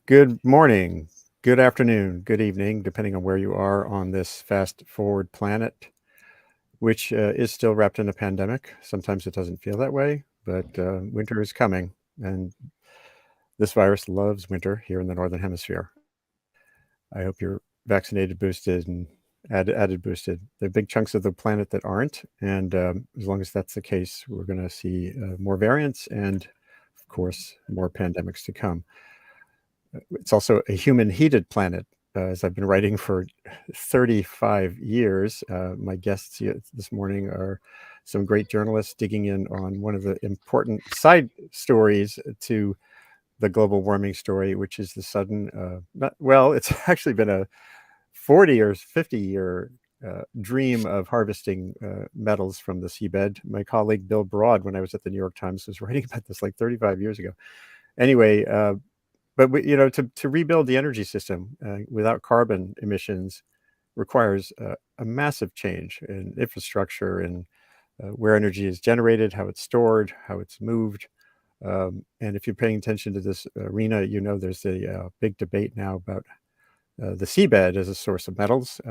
Good morning, good afternoon, good evening, depending on where you are on this fast-forward planet, which is still wrapped in a pandemic. Sometimes it doesn't feel that way, but winter is coming, and this virus loves winter here in the Northern Hemisphere. I hope you're vaccinated, boosted, and added boosted. There are big chunks of the planet that aren't, and as long as that's the case, we're going to see more variants and, of course, more pandemics to come. It's also a human-heated planet. As I've been writing for 35 years, my guests this morning are some great journalists digging in on one of the important side stories to the global warming story, which is the sudden, it's actually been a 40 or 50-year dream of harvesting metals from the seabed. My colleague Bill Broad, when I was at the New York Times, was writing about this like 35 years ago. Anyway, but to rebuild the energy system without carbon emissions requires a massive change in infrastructure and where energy is generated, how it's stored, how it's moved. And if you're paying attention to this arena, there's a big debate now about the seabed as a source of metals.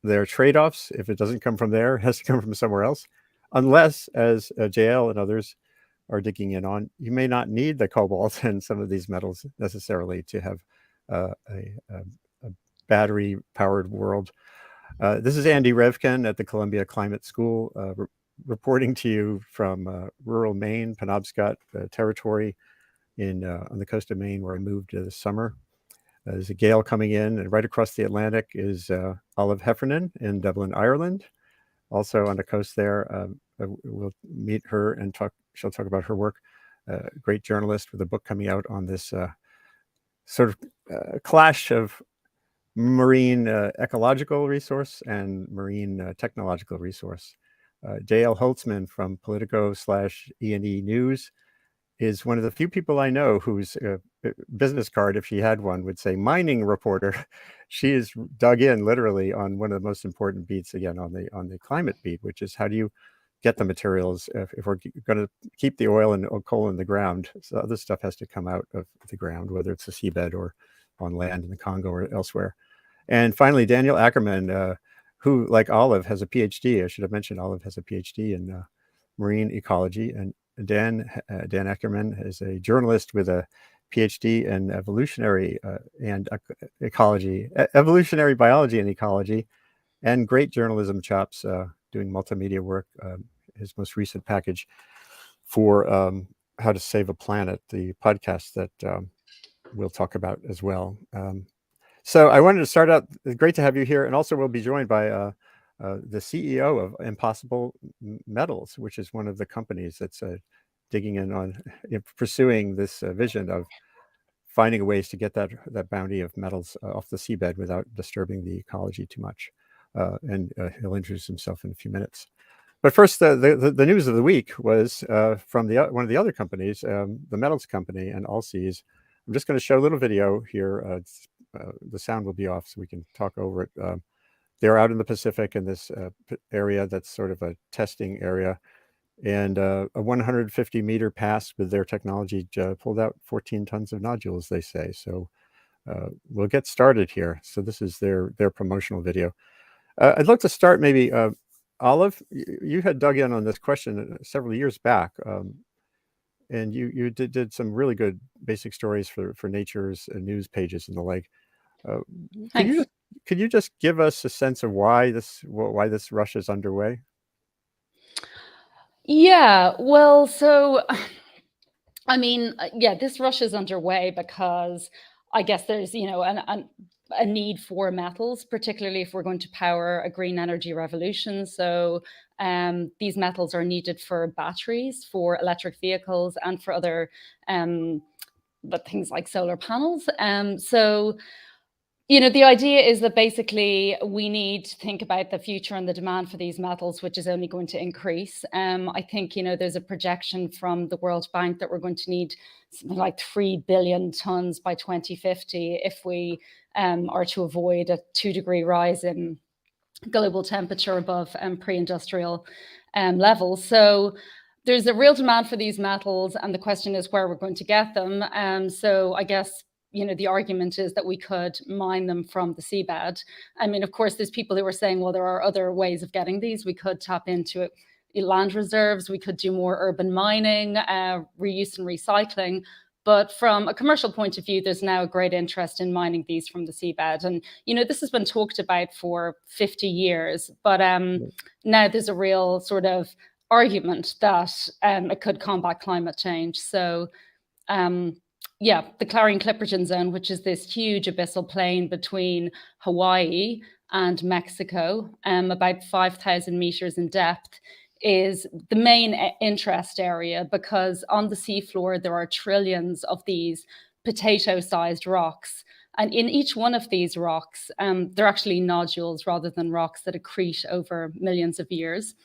There are trade-offs. If it doesn't come from there, it has to come from somewhere else, unless, as Jael and others are digging in on, you may not need the cobalt and some of these metals necessarily to have a battery-powered world. This is Andy Revkin at the Columbia Climate School, reporting to you from rural Maine, Penobscot territory on the coast of Maine, where I moved this summer. There's a gale coming in, and right across the Atlantic is Olive Heffernan in Dublin, Ireland. Also on the coast there, we'll meet her and talk. She'll talk about her work. Great journalist with a book coming out on this sort of clash of marine ecological resource and marine technological resource. Jael Holzman from Politico /E&E News is one of the few people I know whose business card, if she had one, would say mining reporter. She is dug in literally on one of the most important beats, again, on the climate beat, which is how do you get the materials if we're going to keep the oil and coal in the ground. So other stuff has to come out of the ground, whether it's the seabed or on land in the Congo or elsewhere. And finally, Daniel Ackerman, who, like Olive, has a Ph.D. I should have mentioned Olive has a Ph.D. in marine ecology. And Dan Ackerman is a journalist with a Ph.D. in evolutionary and ecology, evolutionary biology and ecology, and great journalism chops, doing multimedia work. His most recent package for How to Save a Planet, the podcast that we'll talk about as well. So I wanted to start out, it's great to have you here, and also we'll be joined by the CEO of Impossible Metals, which is one of the companies that's digging in on pursuing this vision of finding ways to get that bounty of metals off the seabed without disturbing the ecology too much. And he'll introduce himself in a few minutes. But first, the news of the week was from one of the other companies, the metals company and Allseas. I'm just going to show a little video here. The sound will be off so we can talk over it. They're out in the Pacific in this area that's sort of a testing area. And a 150-meter pass with their technology pulled out 14 tons of nodules, they say. So we'll get started here. So this is their promotional video. I'd like to start maybe, Olive, you had dug in on this question several years back, and you did some really good basic stories for Nature's news pages and the like. Could you just give us a sense of why this rush is underway? Yeah, well, so I mean, this rush is underway because I guess there's, a need for metals, particularly if we're going to power a green energy revolution. So these metals are needed for batteries, for electric vehicles, and for other but things like solar panels. The idea is that basically we need to think about the future and the demand for these metals, which is only going to increase. I think, there's a projection from the World Bank that we're going to need something like 3 billion tons by 2050 if we are to avoid a 2-degree rise in global temperature above pre-industrial levels. So there's a real demand for these metals, and the question is where we're going to get them. So I guess the argument is that we could mine them from the seabed. I mean, of course, there's people who are saying, well, there are other ways of getting these. We could tap into it, land reserves, we could do more urban mining, reuse and recycling. But from a commercial point of view, there's now a great interest in mining these from the seabed. And, this has been talked about for 50 years, but now there's a real sort of argument that it could combat climate change. So the Clarion-Clipperton Zone, which is this huge abyssal plain between Hawaii and Mexico, about 5,000 meters in depth, is the main interest area, because on the seafloor there are trillions of these potato-sized rocks. And in each one of these rocks, they're actually nodules rather than rocks that accrete over millions of years,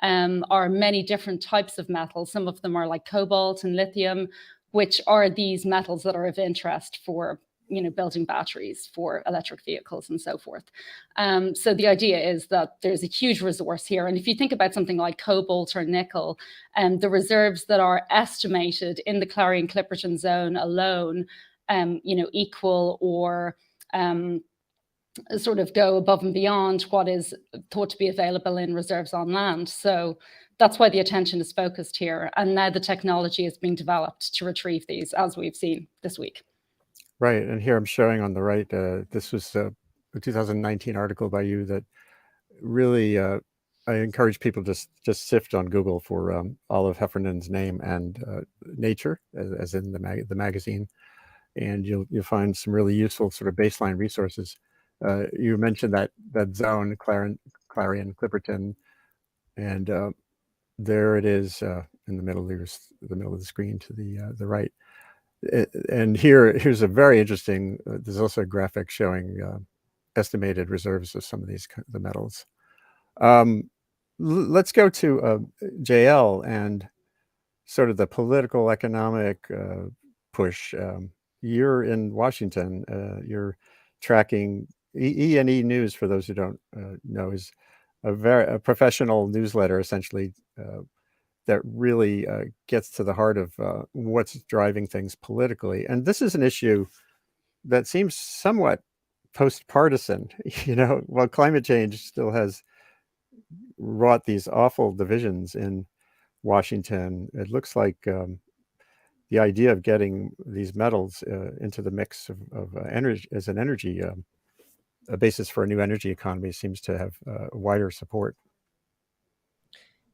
are many different types of metals. Some of them are like cobalt and lithium, which are these metals that are of interest for building batteries for electric vehicles and so forth. So the idea is that there's a huge resource here. And if you think about something like cobalt or nickel, the reserves that are estimated in the Clarion-Clipperton Zone alone, equal or sort of go above and beyond what is thought to be available in reserves on land. So that's why the attention is focused here. And now the technology is being developed to retrieve these, as we've seen this week. Right, and here I'm showing on the right, this was a 2019 article by you that really, I encourage people to just sift on Google for Olive Heffernan's name and Nature, as in the magazine, and you'll find some really useful sort of baseline resources. You mentioned that zone, Clarion-Clipperton, and there it is in the middle of the screen to the right. And here's a very interesting, there's also a graphic showing estimated reserves of some of the metals. Let's go to Jael and sort of the political economic push. You're in Washington, you're tracking E&E News, for those who don't know, is a professional newsletter, essentially, that really gets to the heart of what's driving things politically. And this is an issue that seems somewhat post-partisan, while climate change still has wrought these awful divisions in Washington. It looks like the idea of getting these metals into the mix of energy as an energy, a basis for a new energy economy, seems to have wider support.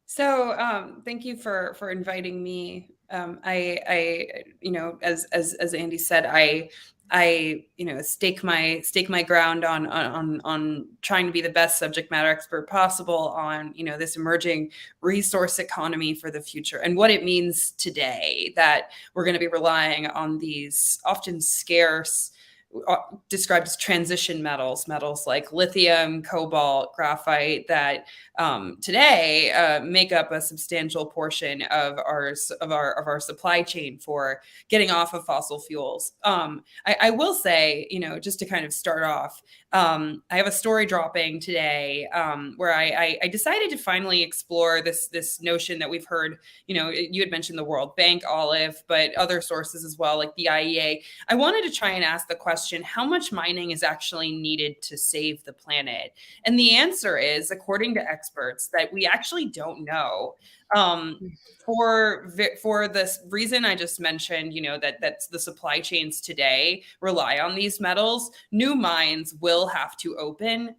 So thank you for inviting me. I as Andy said, I stake my ground on trying to be the best subject matter expert possible on this emerging resource economy for the future and what it means today that we're going to be relying on these often scarce, described as transition metals like lithium, cobalt, graphite, that today make up a substantial portion of our supply chain for getting off of fossil fuels. I will say, just to kind of start off, I have a story dropping today where I decided to finally explore this notion that we've heard. You had mentioned the World Bank, Olive, but other sources as well, like the IEA. I wanted to try and ask the question, how much mining is actually needed to save the planet? And the answer is, according to experts, that we actually don't know. For this reason I just mentioned, that's the supply chains today rely on these metals. New mines will have to open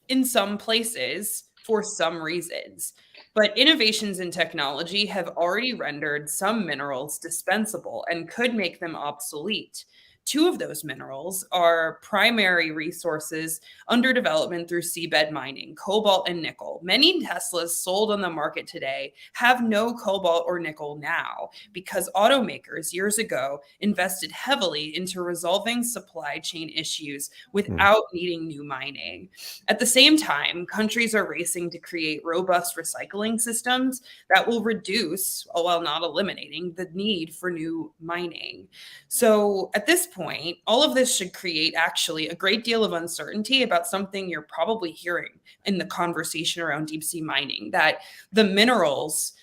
in some places for some reasons. But innovations in technology have already rendered some minerals dispensable and could make them obsolete. Two of those minerals are primary resources under development through seabed mining, cobalt and nickel. Many Teslas sold on the market today have no cobalt or nickel now because automakers years ago invested heavily into resolving supply chain issues without needing new mining. At the same time, countries are racing to create robust recycling systems that will reduce, while not eliminating, the need for new mining. So at this point, all of this should create actually a great deal of uncertainty about something you're probably hearing in the conversation around deep sea mining, that the minerals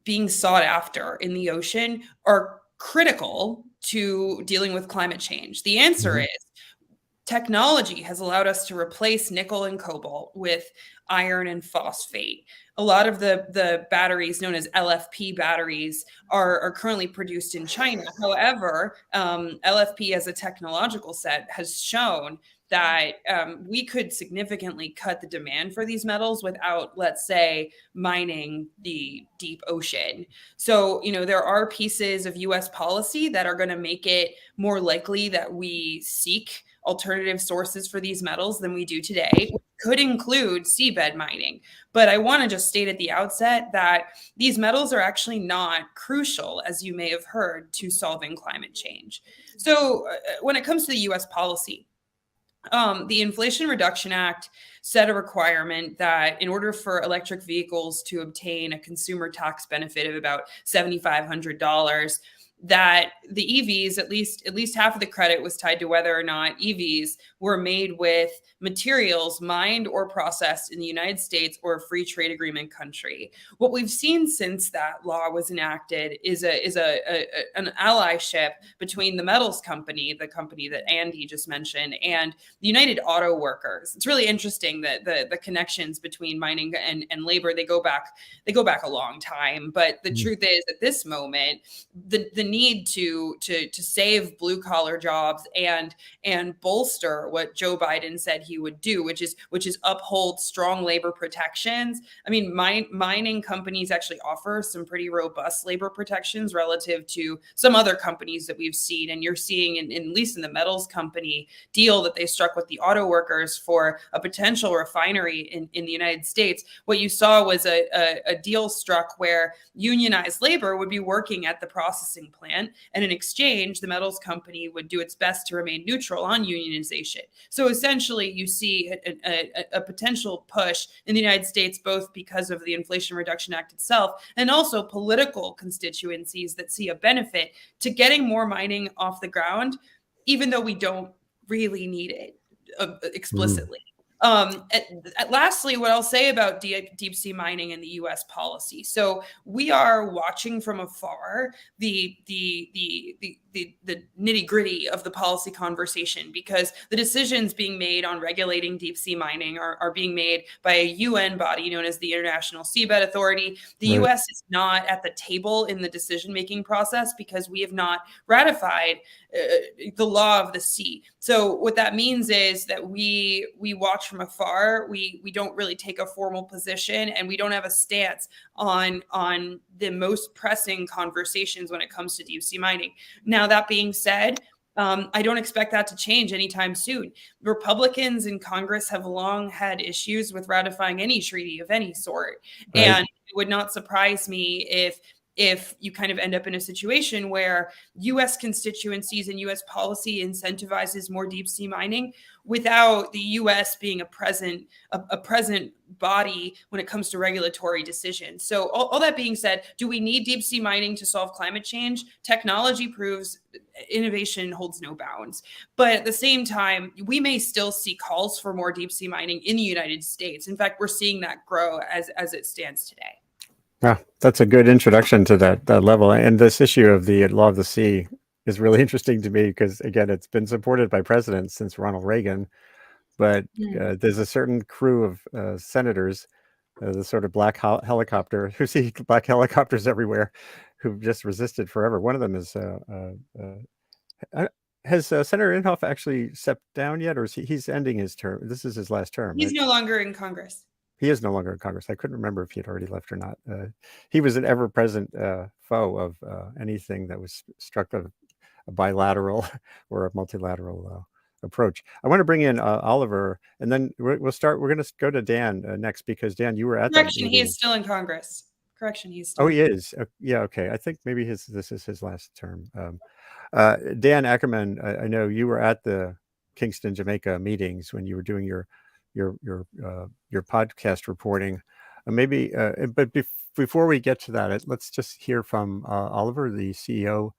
being sought after in the ocean are critical to dealing with climate change? The answer is technology has allowed us to replace nickel and cobalt with iron and phosphate. A lot of the batteries known as LFP batteries are currently produced in China. However, LFP as a technological set has shown that we could significantly cut the demand for these metals without, let's say, mining the deep ocean. So, there are pieces of US policy that are going to make it more likely that we seek alternative sources for these metals than we do today, which could include seabed mining. But I want to just state at the outset that these metals are actually not crucial, as you may have heard, to solving climate change. So when it comes to the US policy, the Inflation Reduction Act set a requirement that in order for electric vehicles to obtain a consumer tax benefit of about $7,500, that the EVs, at least half of the credit was tied to whether or not EVs were made with materials mined or processed in the United States or a free trade agreement country. What we've seen since that law was enacted is an allyship between the metals company, the company that Andy just mentioned, and the United Auto Workers. It's really interesting that the connections between mining and labor, they go back a long time. But the truth is, at this moment, the need to save blue collar jobs and bolster what Joe Biden said he would do, which is uphold strong labor protections. I mean, mining companies actually offer some pretty robust labor protections relative to some other companies that we've seen. And you're seeing, at least in the metals company deal that they struck with the auto workers for a potential refinery in the United States, what you saw was a deal struck where unionized labor would be working at the processing plant, and in exchange, the metals company would do its best to remain neutral on unionization. So essentially, you see a potential push in the United States, both because of the Inflation Reduction Act itself and also political constituencies that see a benefit to getting more mining off the ground, even though we don't really need it explicitly. Lastly, what I'll say about deep sea mining and the U.S. policy. So we are watching from afar the nitty gritty of the policy conversation, because the decisions being made on regulating deep sea mining are being made by a UN body known as the International Seabed Authority. The U.S. is not at the table in the decision making process because we have not ratified the law of the sea. So what that means is that we watch from afar. We don't really take a formal position, and we don't have a stance on the most pressing conversations when it comes to deep sea mining. Now, that being said, I don't expect that to change anytime soon. Republicans in Congress have long had issues with ratifying any treaty of any sort. Right. And it would not surprise me if you kind of end up in a situation where U.S. constituencies and U.S. policy incentivizes more deep sea mining without the U.S. being a present body when it comes to regulatory decisions. So all that being said, do we need deep sea mining to solve climate change? Technology proves innovation holds no bounds. But at the same time, we may still see calls for more deep sea mining in the United States. In fact, we're seeing that grow as it stands today. Yeah, that's a good introduction to that level. And this issue of the law of the sea is really interesting to me because, again, it's been supported by presidents since Ronald Reagan. But there's a certain crew of senators, the sort of black helicopter, who see black helicopters everywhere, who've just resisted forever. One of them is, has Senator Inhofe actually stepped down yet, or is he's ending his term? This is his last term. He's right? no longer in Congress. He is no longer in Congress. I couldn't remember if he had already left or not. He was an ever-present foe of anything that was struck a bilateral or a multilateral approach. I want to bring in Oliver, and then we'll start. We're going to go to Dan next, because Dan, you were at that meeting. He is still in Congress. Correction, he's still. Oh, he is. Yeah, okay. I think maybe this is his last term. Dan Ackerman, I know you were at the Kingston, Jamaica meetings when you were doing your podcast reporting. But before we get to that, let's just hear from Oliver, the CEO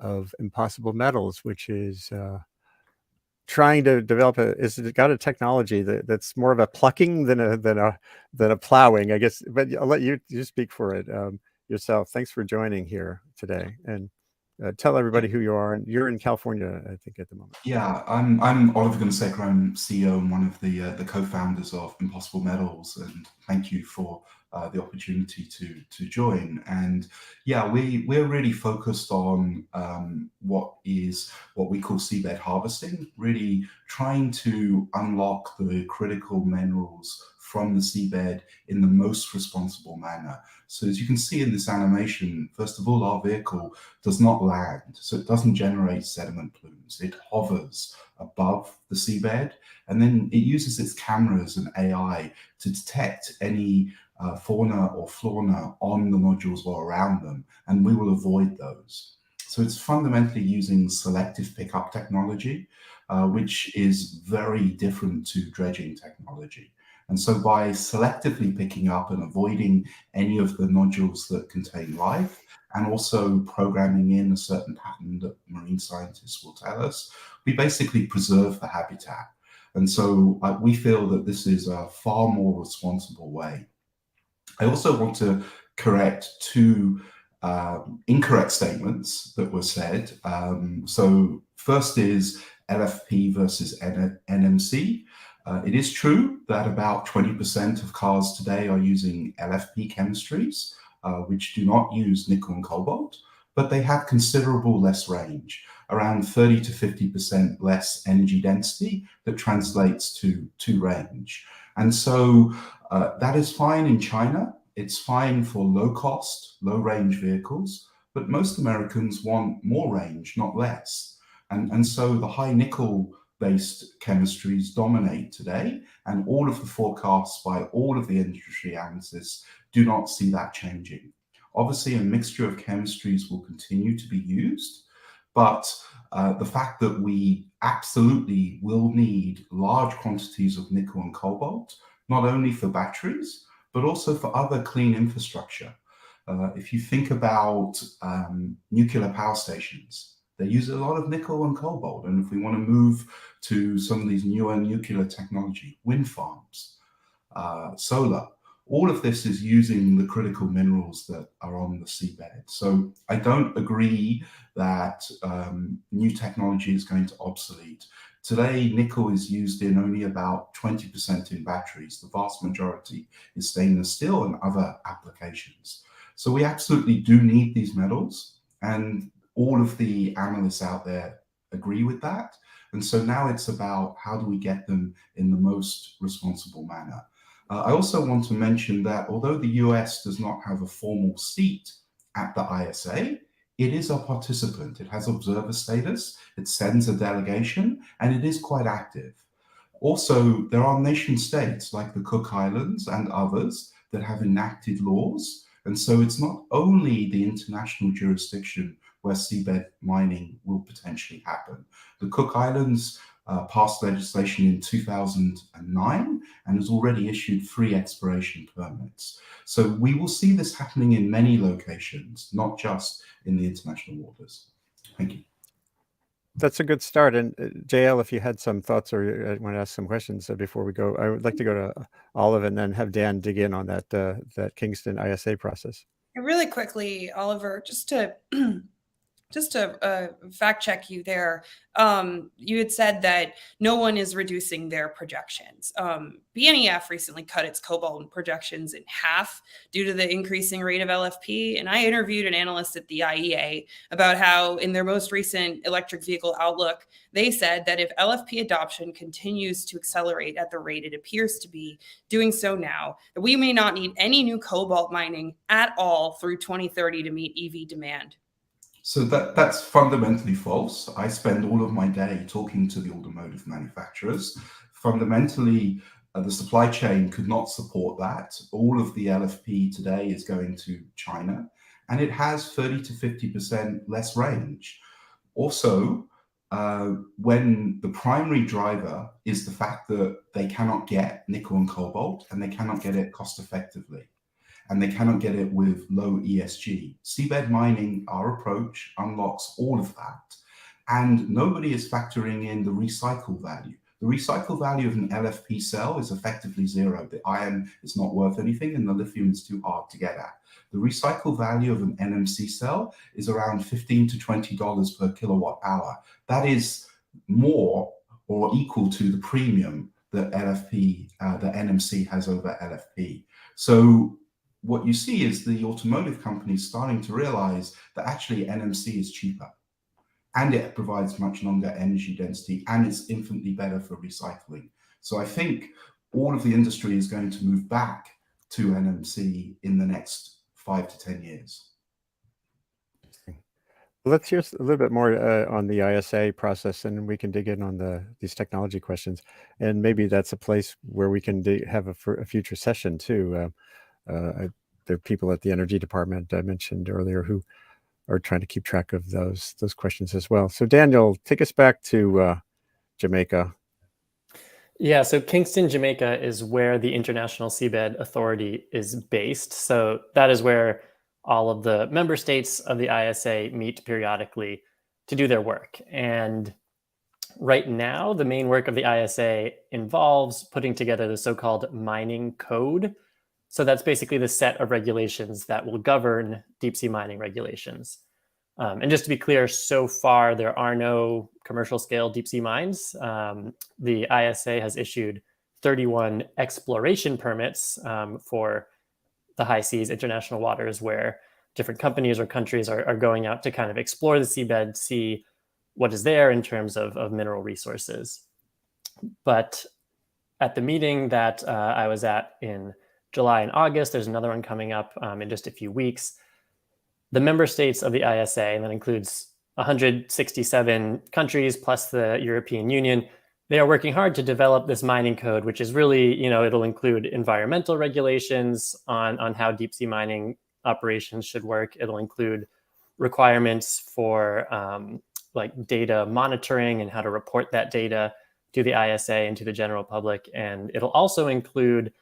of Impossible Metals, which is trying to develop it's got a technology that's more of a plucking than a plowing, I guess. But I'll let you speak for it yourself. Thanks for joining here today, and tell everybody who you are. And you're in California, I think, at the moment. Yeah, I'm Oliver Gonseca. I'm CEO and one of the co-founders of Impossible Metals, and thank you for the opportunity to join. And yeah, we're really focused on what we call seabed harvesting, really trying to unlock the critical minerals from the seabed in the most responsible manner. So as you can see in this animation, first of all, our vehicle does not land, so it doesn't generate sediment plumes. It hovers above the seabed, and then it uses its cameras and AI to detect any fauna or flora on the nodules or around them, and we will avoid those. So it's fundamentally using selective pickup technology, which is very different to dredging technology. And so by selectively picking up and avoiding any of the nodules that contain life, and also programming in a certain pattern that marine scientists will tell us, we basically preserve the habitat. And so we feel that this is a far more responsible way. I also want to correct two incorrect statements that were said. So first is LFP versus NMC. It is true that about 20% of cars today are using LFP chemistries, which do not use nickel and cobalt, but they have considerable less range, around 30 to 50% less energy density that translates to range. And so that is fine in China. It's fine for low cost, low range vehicles, but most Americans want more range, not less. And so the high nickel based chemistries dominate today, and all of the forecasts by all of the industry analysts do not see that changing. Obviously, a mixture of chemistries will continue to be used, but the fact that we absolutely will need large quantities of nickel and cobalt, not only for batteries, but also for other clean infrastructure. If you think about nuclear power stations, they use a lot of nickel and cobalt. And if we want to move to some of these newer nuclear technology, wind farms, solar, all of this is using the critical minerals that are on the seabed. So I don't agree that new technology is going to obsolete. Today, nickel is used in only about 20% in batteries. The vast majority is stainless steel and other applications. So we absolutely do need these metals, and all of the analysts out there agree with that. And so now it's about how do we get them in the most responsible manner. I also want to mention that although the US does not have a formal seat at the ISA, it is a participant. It has observer status, it sends a delegation, and it is quite active. Also, there are nation states like the Cook Islands and others that have enacted laws. And so it's not only the international jurisdiction where seabed mining will potentially happen. The Cook Islands passed legislation in 2009 and has already issued 3 exploration permits. So we will see this happening in many locations, not just in the international waters. Thank you. That's a good start. And Jael, if you had some thoughts or want to ask some questions before we go, I would like to go to Olive and then have Dan dig in on that Kingston ISA process. Really quickly, Oliver, just to fact check you there, you had said that no one is reducing their projections. BNEF recently cut its cobalt projections in half due to the increasing rate of LFP. And I interviewed an analyst at the IEA about how in their most recent electric vehicle outlook, they said that if LFP adoption continues to accelerate at the rate it appears to be doing so now, that we may not need any new cobalt mining at all through 2030 to meet EV demand. So that's fundamentally false. I spend all of my day talking to the automotive manufacturers. Fundamentally, the supply chain could not support that. All of the LFP today is going to China, and it has 30 to 50% less range. Also, when the primary driver is the fact that they cannot get nickel and cobalt, and they cannot get it cost effectively, and they cannot get it with low ESG. Seabed mining, our approach, unlocks all of that. And nobody is factoring in the recycle value. The recycle value of an LFP cell is effectively zero. The iron is not worth anything and the lithium is too hard to get at. the recycle value of an NMC cell is around $15 to $20 per kilowatt hour. That is more or equal to the premium that that NMC has over LFP. So what you see is the automotive companies starting to realize that actually NMC is cheaper, and it provides much longer energy density, and it's infinitely better for recycling. So I think all of the industry is going to move back to NMC in the next 5 to 10 years. Let's hear a little bit more on the ISA process, and we can dig in on these technology questions. And maybe that's a place where we can have a future session too. There are people at the Energy Department I mentioned earlier who are trying to keep track of those questions as well. So Daniel, take us back to Jamaica. Yeah, so Kingston, Jamaica is where the International Seabed Authority is based. So that is where all of the member states of the ISA meet periodically to do their work. And right now, the main work of the ISA involves putting together the so-called mining code. So that's basically the set of regulations that will govern deep sea mining regulations. And just to be clear, so far, there are no commercial scale deep sea mines. The ISA has issued 31 exploration permits for the high seas, international waters, where different companies or countries are going out to kind of explore the seabed, see what is there in terms of mineral resources. But at the meeting that I was at in July and August, there's another one coming up in just a few weeks. The member states of the ISA, and that includes 167 countries plus the European Union, they are working hard to develop this mining code, which is really, it'll include environmental regulations on how deep sea mining operations should work. It'll include requirements for like data monitoring and how to report that data to the ISA and to the general public. And it'll also include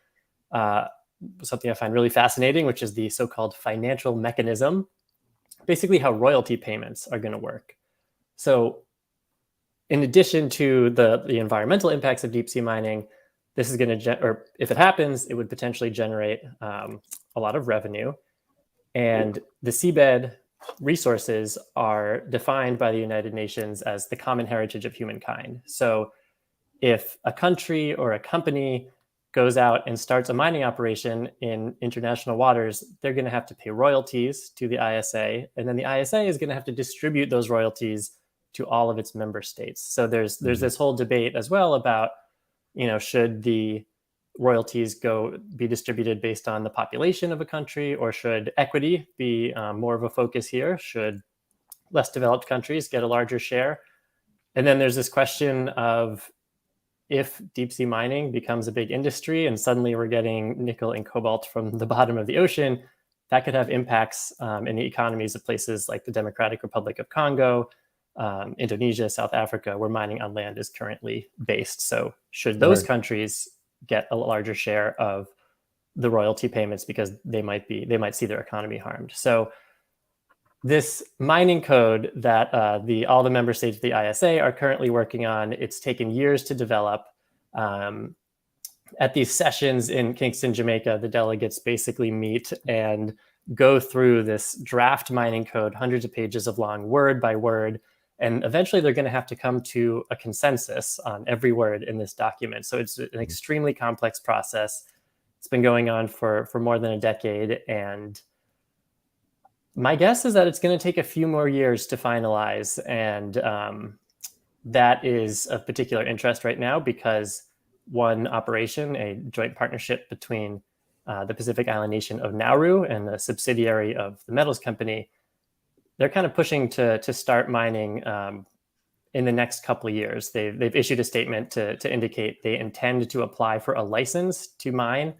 something I find really fascinating, which is the so-called financial mechanism, basically how royalty payments are going to work. So in addition to the environmental impacts of deep sea mining, this is going to, or if it happens, it would potentially generate a lot of revenue. And the seabed resources are defined by the United Nations as the common heritage of humankind. So if a country or a company goes out and starts a mining operation in international waters, they're going to have to pay royalties to the ISA, and then the ISA is going to have to distribute those royalties to all of its member states. So there's this whole debate as well about, should the royalties be distributed based on the population of a country, or should equity be more of a focus here? Should less developed countries get a larger share? And then there's this question of, if deep sea mining becomes a big industry and suddenly we're getting nickel and cobalt from the bottom of the ocean, that could have impacts in the economies of places like the Democratic Republic of Congo, Indonesia, South Africa, where mining on land is currently based. So should those countries get a larger share of the royalty payments because they might see their economy harmed? So this mining code that all the member states of the ISA are currently working on, it's taken years to develop. At these sessions in Kingston, Jamaica, the delegates basically meet and go through this draft mining code, hundreds of pages of long, word by word, and eventually they're going to have to come to a consensus on every word in this document. So it's an extremely complex process. It's been going on for more than a decade, and my guess is that it's going to take a few more years to finalize, and that is of particular interest right now because one operation, a joint partnership between the Pacific Island nation of Nauru and the subsidiary of the metals company, they're kind of pushing to start mining in the next couple of years. They've issued a statement to indicate they intend to apply for a license to mine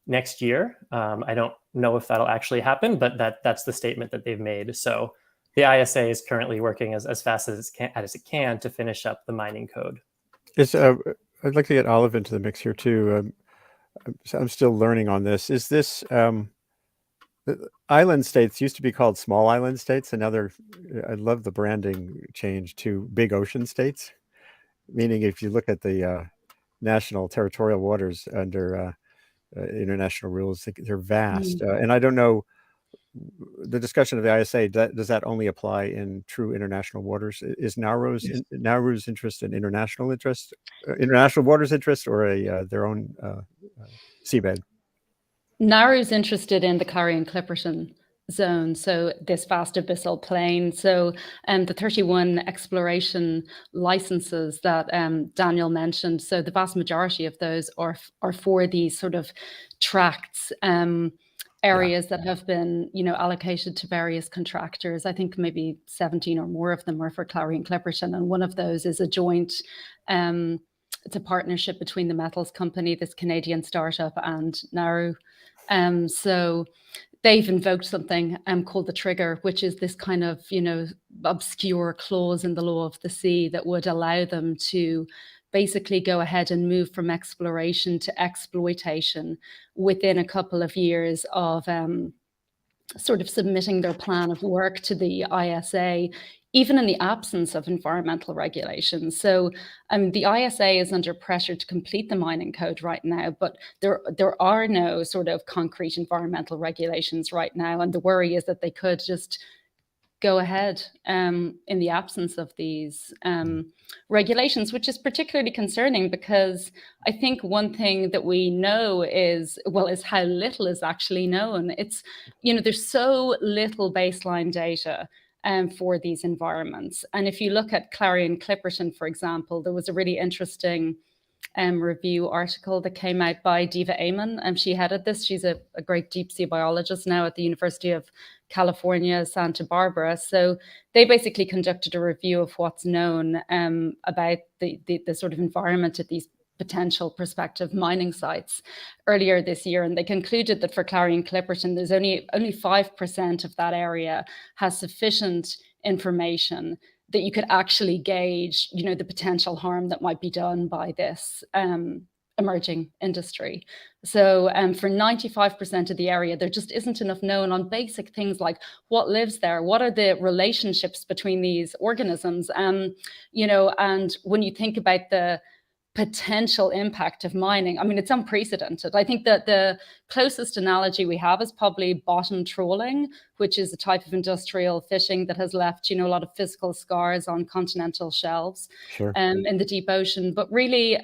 next year. I don't know if that'll actually happen, but that's the statement that they've made. So the ISA is currently working as fast as it can to finish up the mining code. I'd like to get Olive into the mix here too. I'm still learning on this. Is this island states used to be called small island states, and now I love the branding change to big ocean states, meaning if you look at the national territorial waters under international rules, they're vast. And I don't know the discussion of the ISA, does that only apply in true international waters? Is Nauru's interest an international waters interest, or their own seabed? Nauru's interested in the Clarion-Clipperton zone, so this vast abyssal plain. So the 31 exploration licenses that Daniel mentioned, so the vast majority of those are for these sort of tracts, areas that have been, allocated to various contractors. I think maybe 17 or more of them are for Clarion-Clipperton, and one of those is a joint, it's a partnership between the metals company, this Canadian startup, and Nauru. So they've invoked something called the trigger, which is this kind of, obscure clause in the law of the sea that would allow them to basically go ahead and move from exploration to exploitation within a couple of years of sort of submitting their plan of work to the ISA, even in the absence of environmental regulations. So the ISA is under pressure to complete the mining code right now, but there are no sort of concrete environmental regulations right now. And the worry is that they could just go ahead in the absence of these regulations, which is particularly concerning because I think one thing that we know is how little is actually known. It's, there's so little baseline data for these environments. And if you look at Clarion-Clipperton, for example, there was a really interesting review article that came out by Diva Amon, and she headed this. She's a great deep sea biologist now at the University of California, Santa Barbara. So they basically conducted a review of what's known about the sort of environment at these potential prospective mining sites earlier this year. And they concluded that for Clarion-Clipperton, there's only 5% of that area has sufficient information that you could actually gauge, the potential harm that might be done by this emerging industry. So for 95% of the area, there just isn't enough known on basic things like what lives there, what are the relationships between these organisms, and when you think about the potential impact of mining, I mean, it's unprecedented. I think that the closest analogy we have is probably bottom trawling, which is a type of industrial fishing that has left, a lot of physical scars on continental shelves in the deep ocean. But really,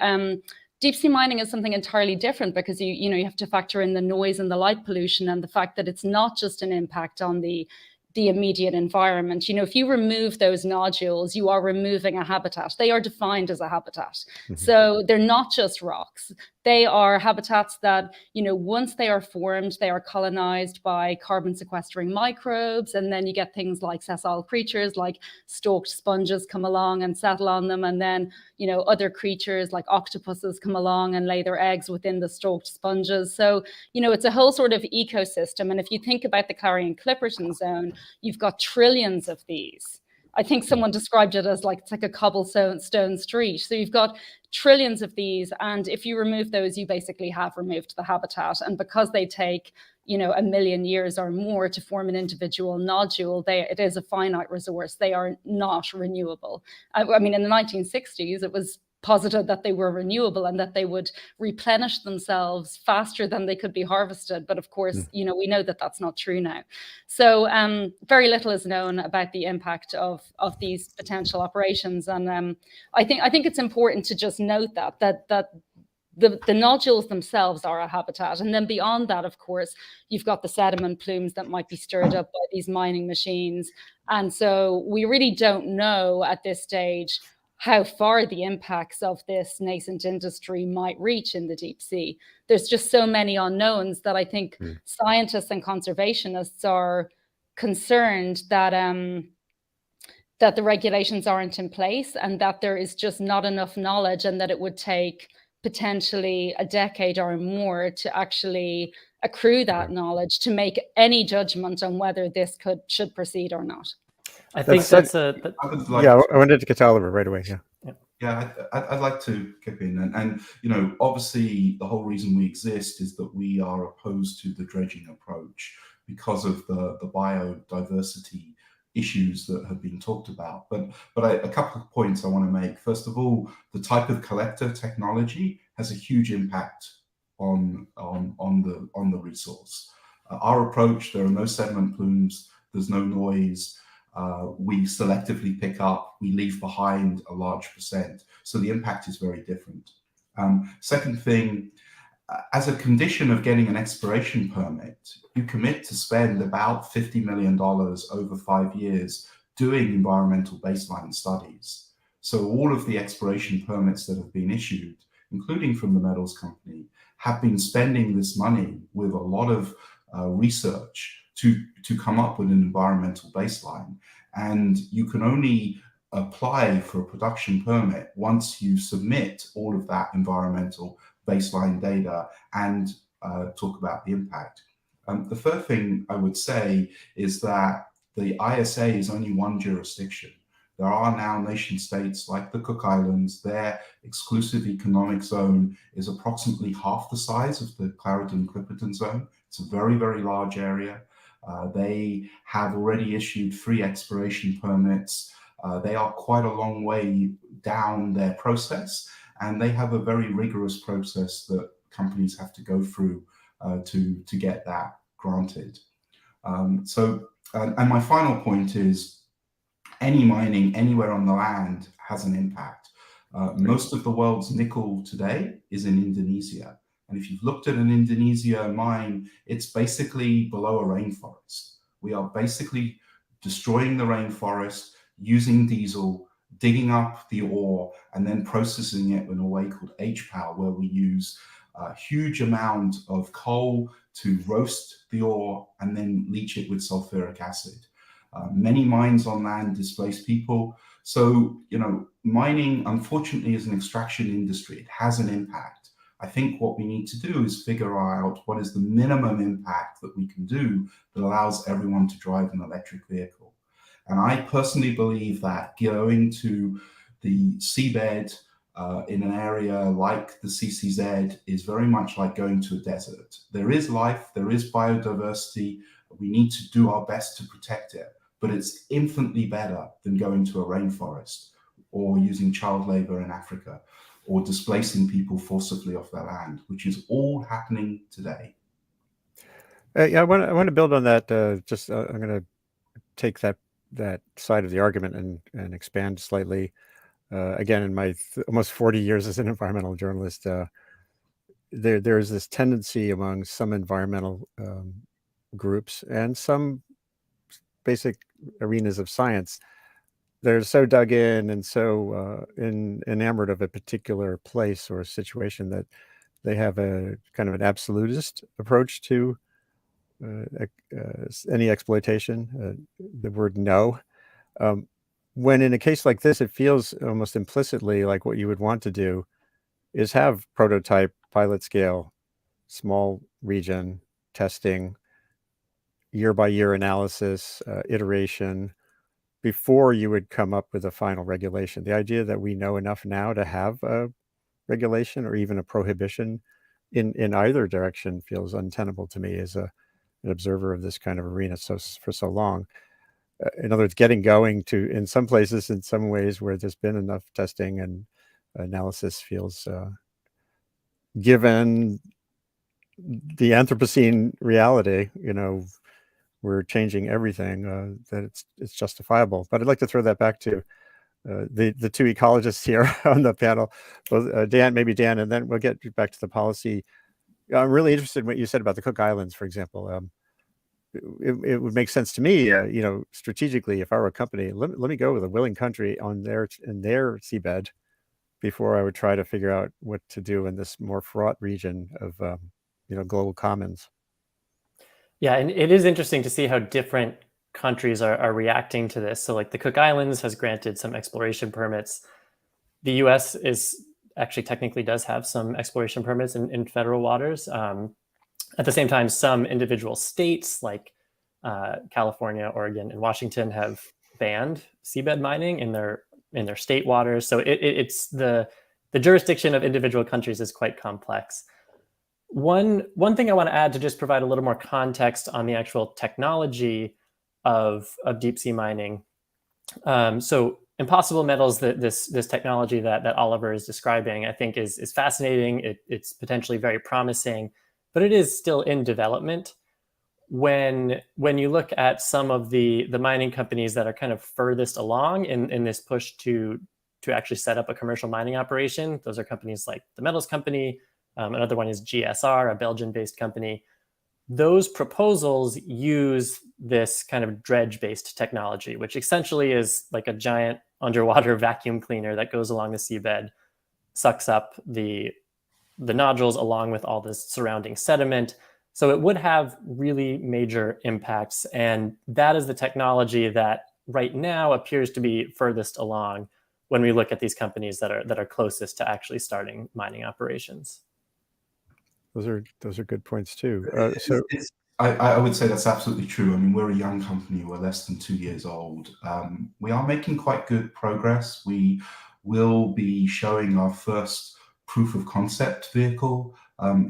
deep sea mining is something entirely different because you have to factor in the noise and the light pollution and the fact that it's not just an impact on the immediate environment. If you remove those nodules, you are removing a habitat. They are defined as a habitat. So they're not just rocks. They are habitats that, once they are formed, they are colonized by carbon sequestering microbes. And then you get things like sessile creatures like stalked sponges come along and settle on them. And then, other creatures like octopuses come along and lay their eggs within the stalked sponges. So, it's a whole sort of ecosystem. And if you think about the Clarion-Clipperton zone, you've got trillions of these. I think someone described it as it's like a cobblestone street. So you've got trillions of these. And if you remove those, you basically have removed the habitat. And because they take, 1 million years or more to form an individual nodule, it is a finite resource. They are not renewable. I mean, in the 1960s, it was posited that they were renewable and that they would replenish themselves faster than they could be harvested. But of course, we know that that's not true now. So very little is known about the impact of these potential operations. And I think it's important to just note that the nodules themselves are a habitat. And then beyond that, of course, you've got the sediment plumes that might be stirred up by these mining machines. And so we really don't know at this stage how far the impacts of this nascent industry might reach in the deep sea. There's just so many unknowns that I think scientists and conservationists are concerned that that the regulations aren't in place and that there is just not enough knowledge, and that it would take potentially a decade or more to actually accrue that knowledge to make any judgment on whether this should proceed or not. I think I wanted to get to Oliver right away. I'd like to kick in, and obviously the whole reason we exist is that we are opposed to the dredging approach because of the biodiversity issues that have been talked about. But a couple of points I want to make. First of all, the type of collector technology has a huge impact on the resource. Our approach, there are no sediment plumes, there's no noise. We selectively pick up, we leave behind a large percent. So the impact is very different. Second thing, as a condition of getting an exploration permit, you commit to spend about $50 million over 5 years doing environmental baseline studies. So all of the exploration permits that have been issued, including from the metals company, have been spending this money with a lot of research to come up with an environmental baseline. And you can only apply for a production permit once you submit all of that environmental baseline data and talk about the impact. The third thing I would say is that the ISA is only one jurisdiction. There are now nation states like the Cook Islands. Their exclusive economic zone is approximately half the size of the Clarendon-Clipperton zone. It's a very, very large area. They have already issued 3 exploration permits. They are quite a long way down their process, and they have a very rigorous process that companies have to go through to get that granted. And my final point is, any mining anywhere on the land has an impact. Most of the world's nickel today is in Indonesia. And if you've looked at an Indonesia mine, it's basically below a rainforest. We are basically destroying the rainforest, using diesel, digging up the ore, and then processing it in a way called HPAL, where we use a huge amount of coal to roast the ore and then leach it with sulfuric acid. Many mines on land displace people. So, mining, unfortunately, is an extraction industry. It has an impact. I think what we need to do is figure out what is the minimum impact that we can do that allows everyone to drive an electric vehicle. And I personally believe that going to the seabed in an area like the CCZ is very much like going to a desert. There is life, there is biodiversity. We need to do our best to protect it, but it's infinitely better than going to a rainforest or using child labor in Africa or displacing people forcibly off their land, which is all happening today. Yeah, I want to build on that. I'm going to take that side of the argument and expand slightly. Again, in my almost 40 years as an environmental journalist, there's this tendency among some environmental groups and some basic arenas of science. They're so dug in and so enamored of a particular place or situation that they have a kind of an absolutist approach to any exploitation. The word no. When in a case like this, it feels almost implicitly like what you would want to do is have prototype, pilot scale, small region testing, year-by-year analysis, iteration, before you would come up with a final regulation. The idea that we know enough now to have a regulation or even a prohibition in either direction feels untenable to me as an observer of this kind of arena for so long. In other words, getting going to, in some places, in some ways where there's been enough testing and analysis feels, given the Anthropocene reality, we're changing everything, that it's justifiable. But I'd like to throw that back to the two ecologists here on the panel, both Dan, and then we'll get back to the policy. I'm really interested in what you said about the Cook Islands, for example. It would make sense to me, strategically, if I were a company, let me go with a willing country in their seabed before I would try to figure out what to do in this more fraught region of global commons. Yeah, and it is interesting to see how different countries are reacting to this. So like the Cook Islands has granted some exploration permits. The US is actually technically does have some exploration permits in federal waters. At the same time, some individual states like California, Oregon, and Washington have banned seabed mining in their state waters. So it's the jurisdiction of individual countries is quite complex. One thing I want to add to just provide a little more context on the actual technology of deep sea mining. So impossible metals, this technology that Oliver is describing, I think is fascinating. It's potentially very promising, but it is still in development. when you look at some of the mining companies that are kind of furthest along in this push to actually set up a commercial mining operation, those are companies like the Metals Company. Another one is GSR, a Belgian-based company. Those proposals use this kind of dredge-based technology, which essentially is like a giant underwater vacuum cleaner that goes along the seabed, sucks up the nodules along with all this surrounding sediment. So it would have really major impacts. And that is the technology that right now appears to be furthest along when we look at these companies that are closest to actually starting mining operations. Those are good points too. I would say that's absolutely true. I mean, we're a young company. We're less than 2 years old. We are making quite good progress. We will be showing our first proof of concept vehicle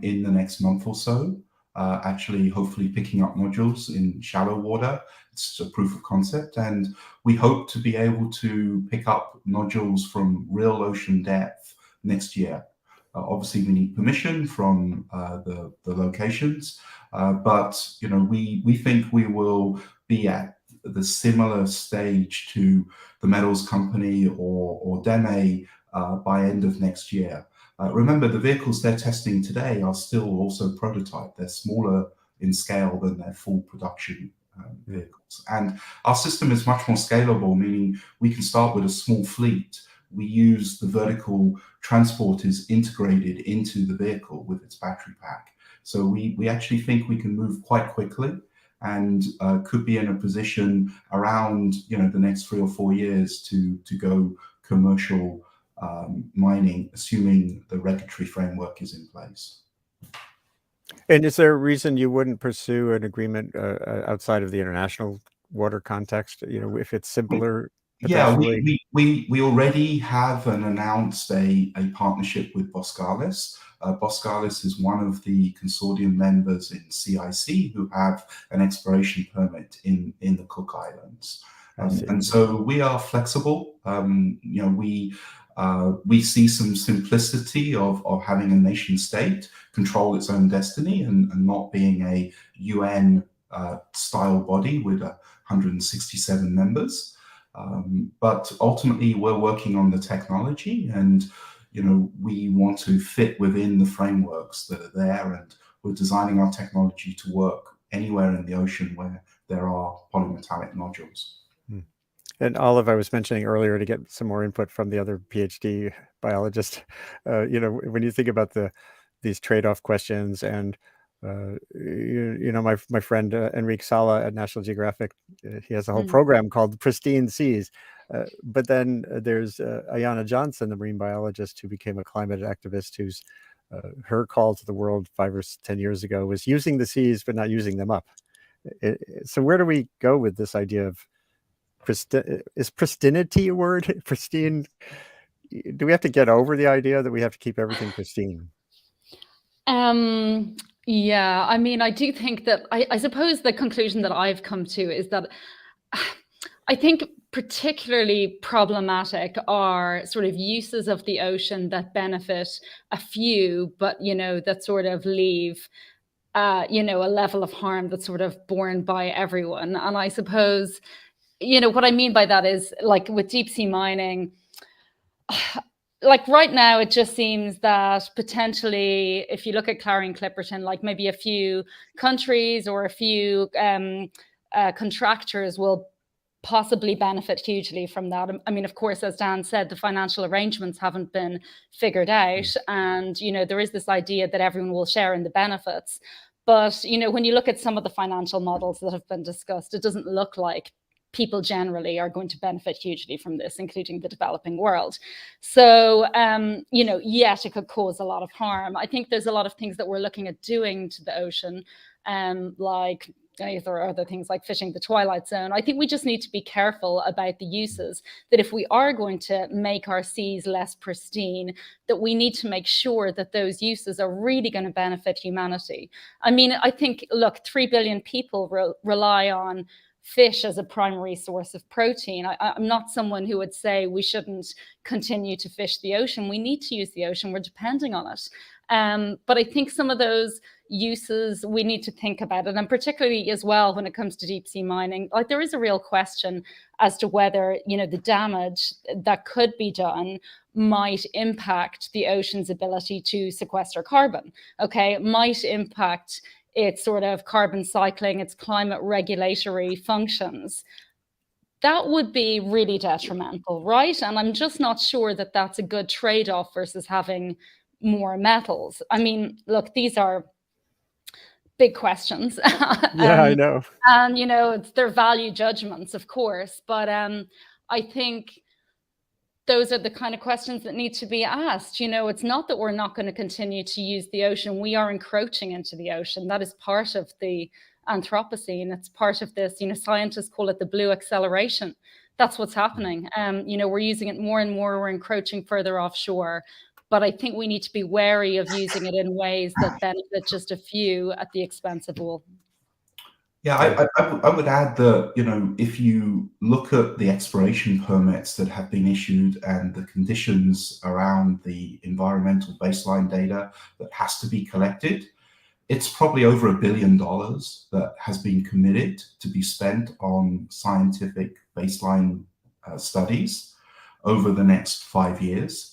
in the next month or so. Actually, hopefully picking up nodules in shallow water. It's a proof of concept. And we hope to be able to pick up nodules from real ocean depth next year. Obviously, we need permission from the locations, but we think we will be at the similar stage to the Metals Company or DEME by end of next year. Remember, the vehicles they're testing today are still also prototype. They're smaller in scale than their full production vehicles. And our system is much more scalable, meaning we can start with a small fleet. We use the vertical transporters integrated into the vehicle with its battery pack. So we actually think we can move quite quickly and could be in a position around the next 3 or 4 years to go commercial mining, assuming the regulatory framework is in place. And is there a reason you wouldn't pursue an agreement outside of the international water context? If it's simpler. Yeah, we already have announced a partnership with Boskalis. Boskalis is one of the consortium members in CIC who have an exploration permit in the Cook Islands. And so we are flexible. We see some simplicity of having a nation state control its own destiny and not being a UN style body with 167 members. But ultimately, we're working on the technology, and we want to fit within the frameworks that are there, and we're designing our technology to work anywhere in the ocean where there are polymetallic nodules. And Olive, I was mentioning earlier to get some more input from the other Ph.D. biologist. When you think about these trade-off questions, and my friend Enrique Sala at National Geographic, he has a whole program called Pristine Seas. But then there's Ayana Johnson, the marine biologist who became a climate activist, who's her call to the world 5 or 10 years ago was using the seas but not using them up. So where do we go with this idea of is pristinity a word? Pristine? Do we have to get over the idea that we have to keep everything pristine? Yeah, I mean, I do think that I suppose the conclusion that I've come to is that I think particularly problematic are sort of uses of the ocean that benefit a few, but that sort of leave a level of harm that's sort of borne by everyone. And I suppose what I mean by that is, like with deep sea mining, like right now, it just seems that potentially, if you look at Clarion-Clipperton, like maybe a few countries or a few contractors will possibly benefit hugely from that. I mean, of course, as Dan said, the financial arrangements haven't been figured out. And, there is this idea that everyone will share in the benefits. But, when you look at some of the financial models that have been discussed, it doesn't look like people generally are going to benefit hugely from this, including the developing world. So, yes, it could cause a lot of harm. I think there's a lot of things that we're looking at doing to the ocean, like there are other things like fishing the twilight zone. I think we just need to be careful about the uses, that if we are going to make our seas less pristine, that we need to make sure that those uses are really going to benefit humanity. I mean, I think, look, 3 billion people rely on fish as a primary source of protein. I'm not someone who would say we shouldn't continue to fish the ocean. We need to use the ocean. We're depending on it. But I think some of those, uses, we need to think about it. And particularly as well, when it comes to deep sea mining, like there is a real question as to whether, you know, the damage that could be done might impact the ocean's ability to sequester carbon. Okay, it might impact its sort of carbon cycling, its climate regulatory functions. That would be really detrimental, right? And I'm just not sure that that's a good trade-off versus having more metals. I mean, look, these are big questions. Yeah, I know. And, you know, it's their value judgments, of course. But I think those are the kind of questions that need to be asked. You know, it's not that we're not going to continue to use the ocean. We are encroaching into the ocean. That is part of the Anthropocene. It's part of this, you know, scientists call it the blue acceleration. That's what's happening. You know, we're using it more and more. We're encroaching further offshore. But I think we need to be wary of using it in ways that benefit just a few at the expense of all. Yeah, I would add that, you know, if you look at the exploration permits that have been issued and the conditions around the environmental baseline data that has to be collected, it's probably over $1 billion that has been committed to be spent on scientific baseline studies over the next 5 years.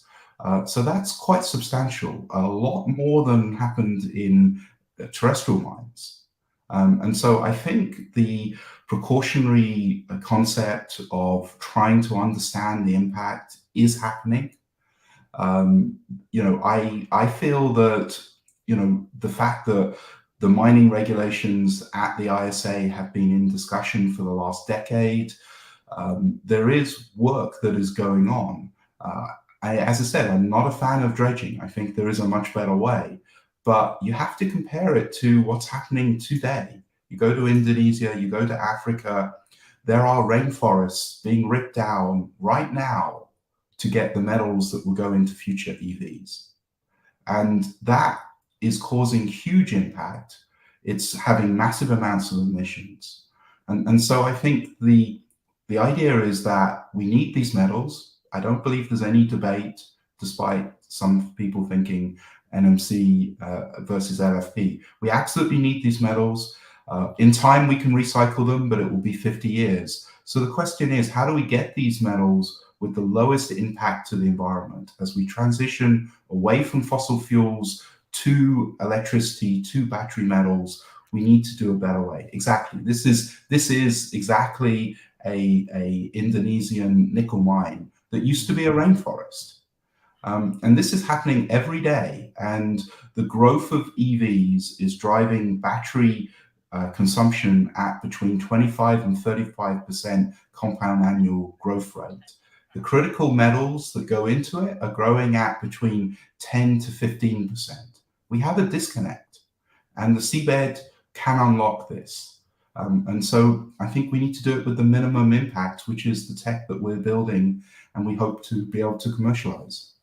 So that's quite substantial, a lot more than happened in terrestrial mines. And so I think the precautionary concept of trying to understand the impact is happening. You know, I feel that, you know, the fact that the mining regulations at the ISA have been in discussion for the last decade, there is work that is going on. As I said, I'm not a fan of dredging. I think there is a much better way. But you have to compare it to what's happening today. You go to Indonesia, you go to Africa, there are rainforests being ripped down right now to get the metals that will go into future EVs. And that is causing huge impact. It's having massive amounts of emissions. And so I think the idea is that we need these metals. I don't believe there's any debate, despite some people thinking NMC versus LFP. We absolutely need these metals. In time, we can recycle them, but it will be 50 years. So the question is, how do we get these metals with the lowest impact to the environment as we transition away from fossil fuels to electricity, to battery metals? We need to do a better way. Exactly. This is exactly a Indonesian nickel mine that used to be a rainforest. And this is happening every day. And the growth of EVs is driving battery consumption at between 25 and 35% compound annual growth rate. The critical metals that go into it are growing at between 10 to 15%. We have a disconnect, and the seabed can unlock this. And so I think we need to do it with the minimum impact, which is the tech that we're building, and we hope to be able to commercialize.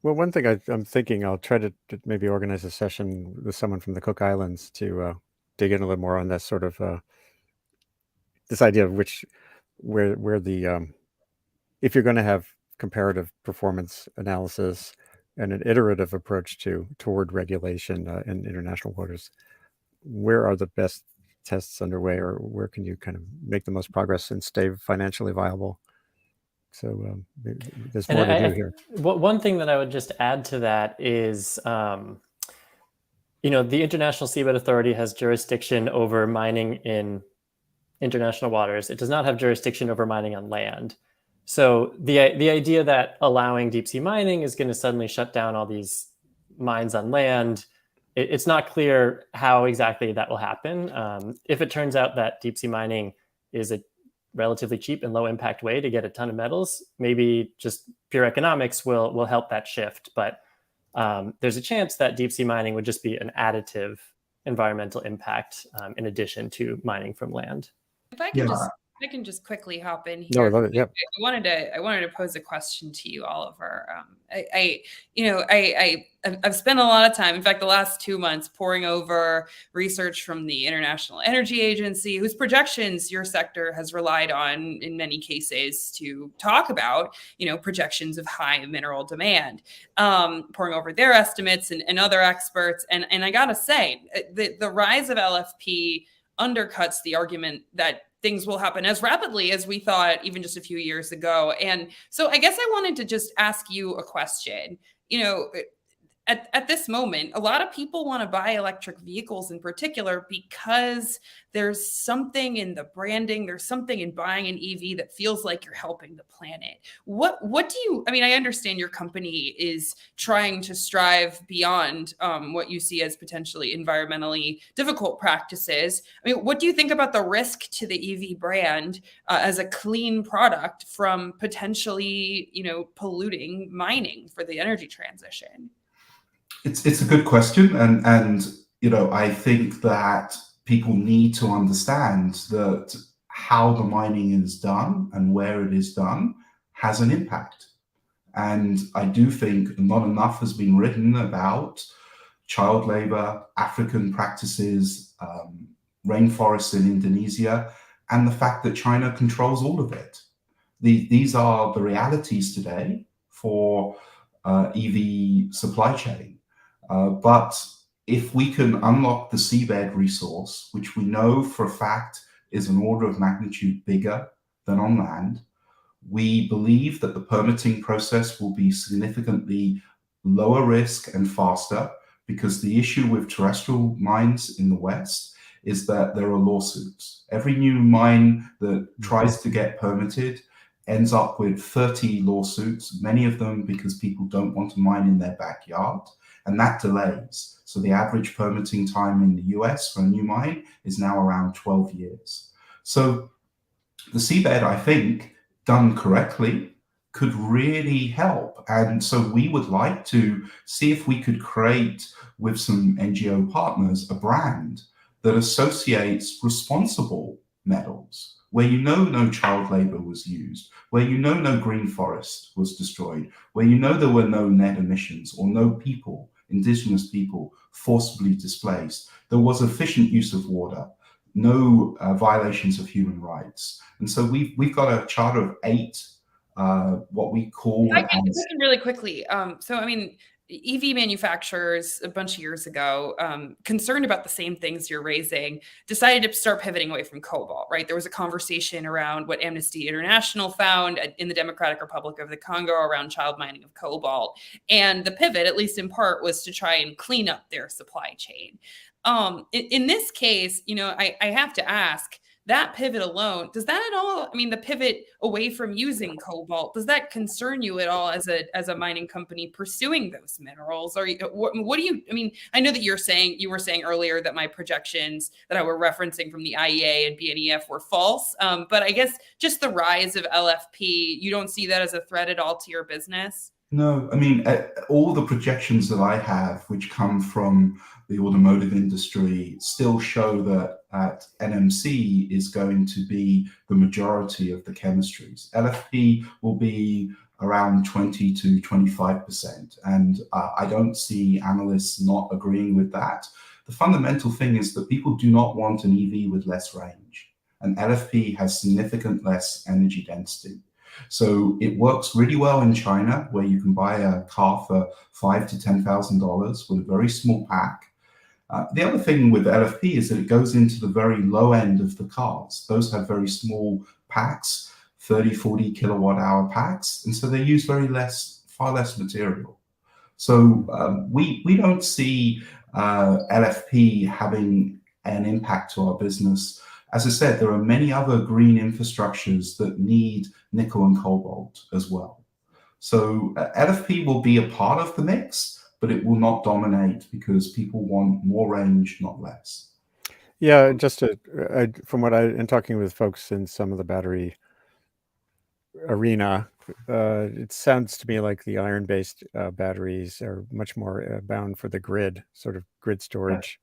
Well, one thing I'm thinking, I'll try to maybe organize a session with someone from the Cook Islands to dig in a little more on that sort of this idea of where the if you're going to have comparative performance analysis and an iterative approach toward regulation in international waters, where are the best tests underway, or where can you kind of make the most progress and stay financially viable? So there's more to do here. One thing that I would just add to that is, you know, the International Seabed Authority has jurisdiction over mining in international waters. It does not have jurisdiction over mining on land. So the idea that allowing deep sea mining is going to suddenly shut down all these mines on land, it's not clear how exactly that will happen. If it turns out that deep sea mining is a relatively cheap and low impact way to get a ton of metals, maybe just pure economics will help that shift. But there's a chance that deep sea mining would just be an additive environmental impact in addition to mining from land. If I can just I can just quickly hop in No, I here. love it. Yeah. I wanted to pose a question to you, Oliver. I've spent a lot of time, in fact, the last 2 months, poring over research from the International Energy Agency, whose projections your sector has relied on in many cases to talk about, projections of high mineral demand. Poring over their estimates and other experts, and I gotta say, the rise of LFP undercuts the argument that things will happen as rapidly as we thought even just a few years ago. And so I guess I wanted to just ask you a question. At this moment, a lot of people want to buy electric vehicles in particular because there's something in the branding, there's something in buying an EV that feels like you're helping the planet. What do you, I understand your company is trying to strive beyond what you see as potentially environmentally difficult practices. What do you think about the risk to the EV brand as a clean product from potentially, polluting mining for the energy transition? It's a good question, and I think that people need to understand that how the mining is done and where it is done has an impact. And I do think not enough has been written about child labor, African practices, rainforests in Indonesia, and the fact that China controls all of it. These are the realities today for EV supply chain. But if we can unlock the seabed resource, which we know for a fact is an order of magnitude bigger than on land, we believe that the permitting process will be significantly lower risk and faster, because the issue with terrestrial mines in the West is that there are lawsuits. Every new mine that tries to get permitted ends up with 30 lawsuits, many of them because people don't want to mine in their backyard. And that delays. So the average permitting time in the US for a new mine is now around 12 years. So the seabed, I think, done correctly, could really help. And so we would like to see if we could create, with some NGO partners, a brand that associates responsible metals, where no child labor was used, where no green forest was destroyed, where there were no net emissions or no people, indigenous people, forcibly displaced. There was efficient use of water, no violations of human rights. And so we've got a charter of 8, what we call... I can really quickly. EV manufacturers a bunch of years ago, concerned about the same things you're raising, decided to start pivoting away from cobalt, right? There was a conversation around what Amnesty International found in the Democratic Republic of the Congo around child mining of cobalt. And the pivot, at least in part, was to try and clean up their supply chain. In this case, I have to ask, that pivot alone, does that at all, the pivot away from using cobalt, does that concern you at all as a mining company pursuing those minerals? Or what do you, I know that you were saying earlier that my projections that I were referencing from the IEA and BNEF were false. But I guess just the rise of LFP, you don't see that as a threat at all to your business? No, all the projections that I have, which come from the automotive industry, still show that NMC is going to be the majority of the chemistries. LFP will be around 20 to 25%. And I don't see analysts not agreeing with that. The fundamental thing is that people do not want an EV with less range. And LFP has significant less energy density. So it works really well in China, where you can buy a car for $5,000 to $10,000 with a very small pack. The other thing with LFP is that it goes into the very low end of the cars. Those have very small packs, 30, 40 kilowatt hour packs. And so they use far less material. So we don't see LFP having an impact to our business. As I said, there are many other green infrastructures that need nickel and cobalt as well. So LFP will be a part of the mix, but it will not dominate because people want more range, not less. Yeah, just from what in talking with folks in some of the battery arena, it sounds to me like the iron-based batteries are much more bound for the grid, sort of grid storage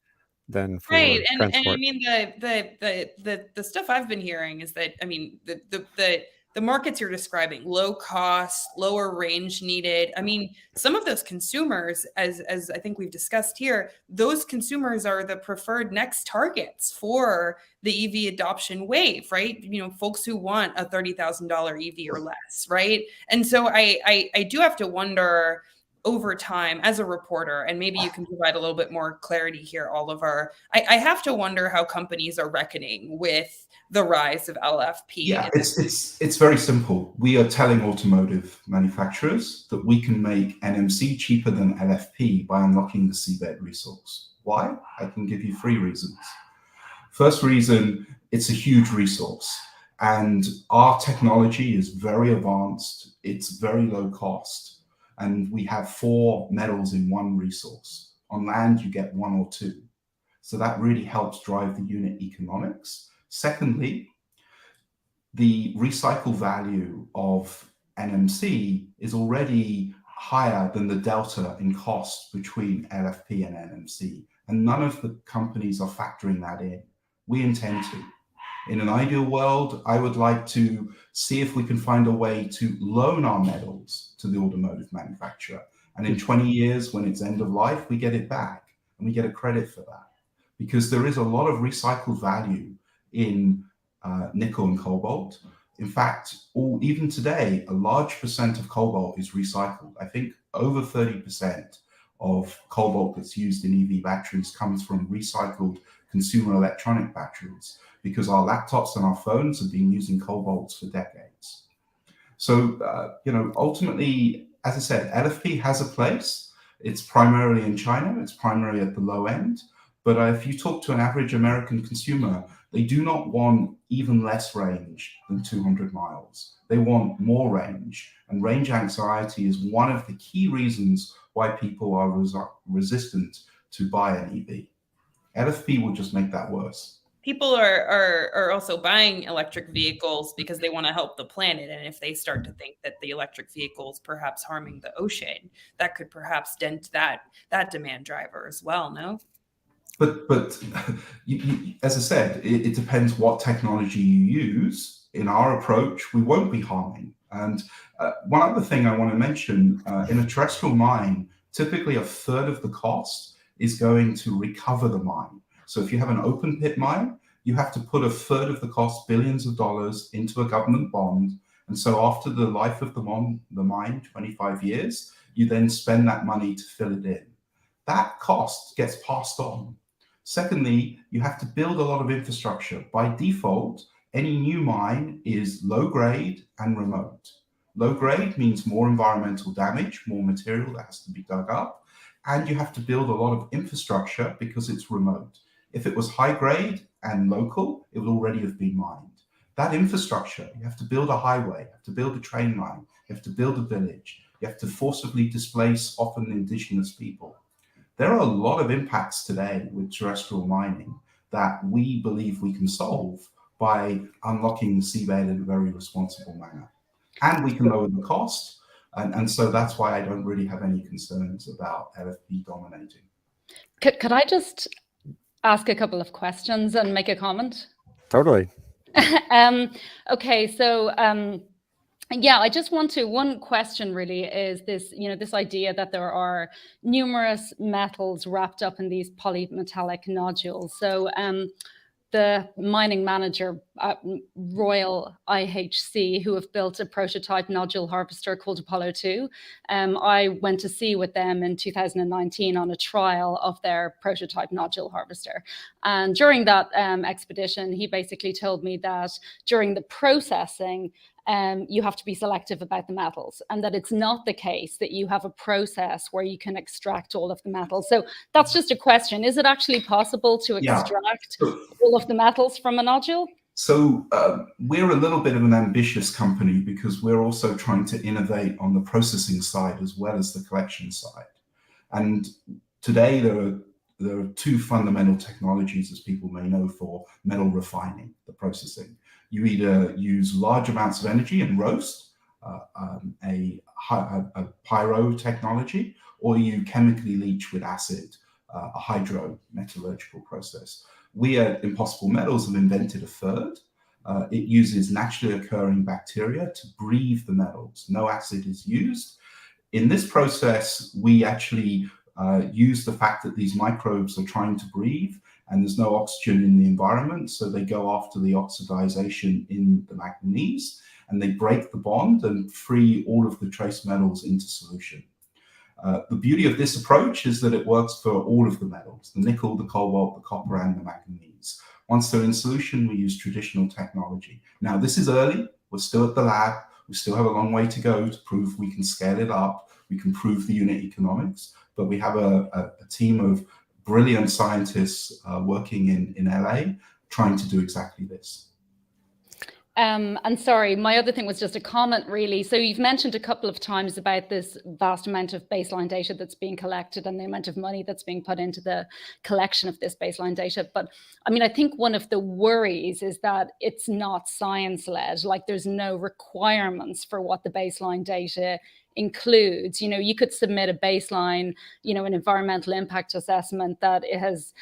than for Right, and I transport. mean the stuff I've been hearing is that, I mean, the markets you're describing, low cost, lower range needed. I mean, some of those consumers, as I think we've discussed here, those consumers are the preferred next targets for the EV adoption wave, right? You know, folks who want a $30,000 EV or less, right? And so I do have to wonder over time as a reporter, and maybe you can provide a little bit more clarity here, Oliver. I have to wonder how companies are reckoning with the rise of LFP. Yeah, it's very simple. We are telling automotive manufacturers that we can make NMC cheaper than LFP by unlocking the seabed resource. Why? I can give you 3 reasons. First reason, it's a huge resource, and our technology is very advanced. It's very low cost. And we have 4 metals in 1 resource. On land, you get 1 or 2. So that really helps drive the unit economics. Secondly, the recycle value of NMC is already higher than the delta in cost between LFP and NMC. And none of the companies are factoring that in. We intend to. In an ideal world, I would like to see if we can find a way to loan our metals to the automotive manufacturer. And in 20 years, when it's end of life, we get it back and we get a credit for that. Because there is a lot of recycled value in nickel and cobalt. In fact, even today, a large percent of cobalt is recycled. I think over 30% of cobalt that's used in EV batteries comes from recycled consumer electronic batteries, because our laptops and our phones have been using cobalts for decades. So, you know, ultimately, as I said, LFP has a place. It's primarily in China. It's primarily at the low end. But if you talk to an average American consumer, they do not want even less range than 200 miles. They want more range. And range anxiety is one of the key reasons why people are resistant to buy an EV. LFP will just make that worse. People are also buying electric vehicles because they want to help the planet. And if they start to think that the electric vehicle is perhaps harming the ocean, that could perhaps dent that demand driver as well, no? But as I said, it depends what technology you use. In our approach, we won't be harming. And one other thing I want to mention, in a terrestrial mine, typically 1/3 of the cost is going to recover the mine. So if you have an open pit mine, you have to put 1/3 of the cost, billions of dollars, into a government bond. And so after the life of the mine, 25 years, you then spend that money to fill it in. That cost gets passed on. Secondly, you have to build a lot of infrastructure. By default, any new mine is low grade and remote. Low grade means more environmental damage, more material that has to be dug up, and you have to build a lot of infrastructure because it's remote. If it was high grade and local, it would already have been mined. That infrastructure, you have to build a highway, you have to build a train line, you have to build a village, you have to forcibly displace often indigenous people. There are a lot of impacts today with terrestrial mining that we believe we can solve by unlocking the seabed in a very responsible manner. And we can lower the cost. And so that's why I don't really have any concerns about LFP dominating. Could I just ask a couple of questions and make a comment? Totally. Okay, so yeah, I just want to, one question really is this, you know, this idea that there are numerous metals wrapped up in these polymetallic nodules. So the mining manager at Royal IHC, who have built a prototype nodule harvester called Apollo 2. I went to sea with them in 2019 on a trial of their prototype nodule harvester. And during that expedition, he basically told me that during the processing, you have to be selective about the metals, and that it's not the case that you have a process where you can extract all of the metals. So that's just a question. Is it actually possible to extract all of the metals from a nodule? So we're a little bit of an ambitious company because we're also trying to innovate on the processing side as well as the collection side. And today there are 2 fundamental technologies, as people may know, for metal refining, the processing. You either use large amounts of energy and roast, a pyro technology, or you chemically leach with acid a hydrometallurgical process. We at Impossible Metals have invented a third. It uses naturally occurring bacteria to breathe the metals. No acid is used. In this process, we actually use the fact that these microbes are trying to breathe and there's no oxygen in the environment, so they go after the oxidization in the manganese and they break the bond and free all of the trace metals into solution. The beauty of this approach is that it works for all of the metals, the nickel, the cobalt, the copper, and the manganese. Once they're in solution, we use traditional technology. Now, this is early. We're still at the lab. We still have a long way to go to prove we can scale it up. We can prove the unit economics, but we have a team of brilliant scientists working in LA trying to do exactly this. And sorry, my other thing was just a comment, really. So you've mentioned a couple of times about this vast amount of baseline data that's being collected and the amount of money that's being put into the collection of this baseline data. But I mean, I think one of the worries is that it's not science-led, like there's no requirements for what the baseline data includes. You know, you could submit a baseline, you know, an environmental impact assessment that it has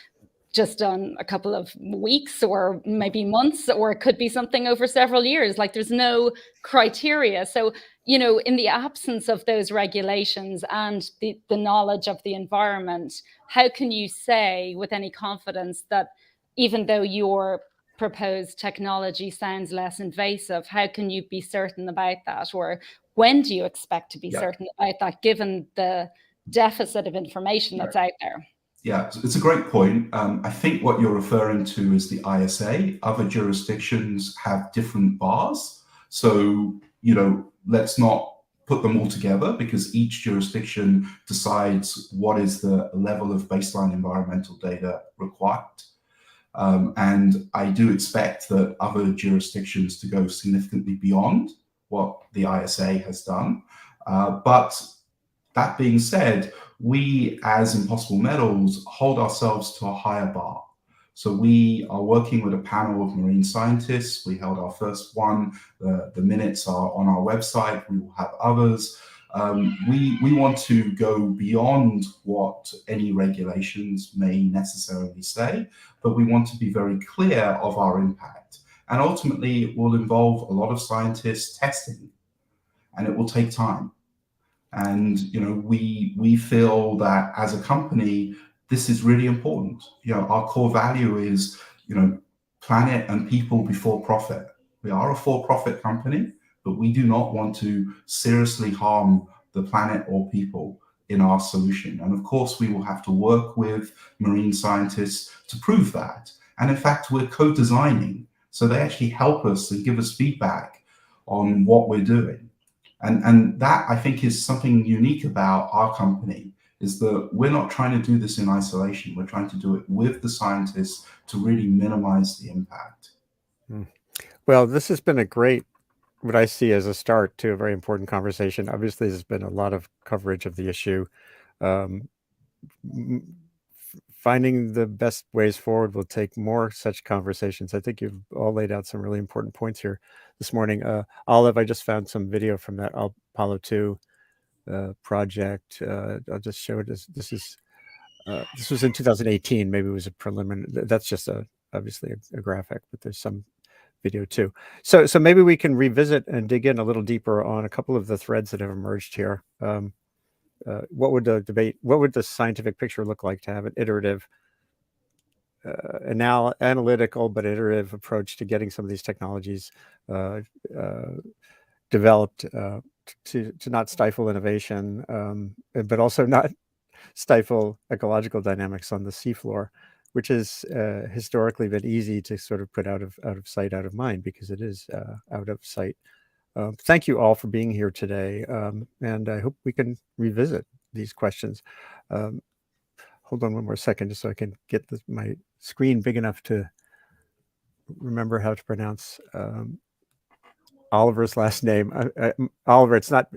just done a couple of weeks or maybe months, or it could be something over several years. Like there's no criteria. So, you know, in the absence of those regulations and the knowledge of the environment, how can you say with any confidence that even though your proposed technology sounds less invasive, how can you be certain about that? Or when do you expect to be certain about that, given the deficit of information that's out there? Yeah, it's a great point. I think what you're referring to is the ISA. Other jurisdictions have different bars. So, you know, let's not put them all together because each jurisdiction decides what is the level of baseline environmental data required. And I do expect that other jurisdictions to go significantly beyond what the ISA has done. But that being said, we as Impossible Metals hold ourselves to a higher bar. So we are working with a panel of marine scientists. We held our first one. The minutes are on our website. We will have others. We want to go beyond what any regulations may necessarily say, but we want to be very clear of our impact. And ultimately, it will involve a lot of scientists testing, and it will take time. And, you know, we feel that as a company, this is really important. You know, our core value is, you know, planet and people before profit. We are a for-profit company, but we do not want to seriously harm the planet or people in our solution. And of course, we will have to work with marine scientists to prove that. And in fact, we're co-designing. So they actually help us and give us feedback on what we're doing. And that, I think, is something unique about our company, is that we're not trying to do this in isolation. We're trying to do it with the scientists to really minimize the impact. Well, this has been a great, what I see as a start to a very important conversation. Obviously, there's been a lot of coverage of the issue. Finding the best ways forward will take more such conversations. I think you've all laid out some really important points here this morning. Olive, I just found some video from that Apollo 2 project. I'll just show it. This was in 2018. Maybe it was a preliminary. That's just obviously a graphic, but there's some video too. So maybe we can revisit and dig in a little deeper on a couple of the threads that have emerged here. What would the scientific picture look like to have an iterative, analytical but iterative approach to getting some of these technologies developed to not stifle innovation, but also not stifle ecological dynamics on the seafloor, which has historically been easy to sort of put out of sight, out of mind, because it is out of sight. Thank you all for being here today, and I hope we can revisit these questions. Hold on one more second just so I can get my screen big enough to remember how to pronounce Oliver's last name. Oliver, it's not,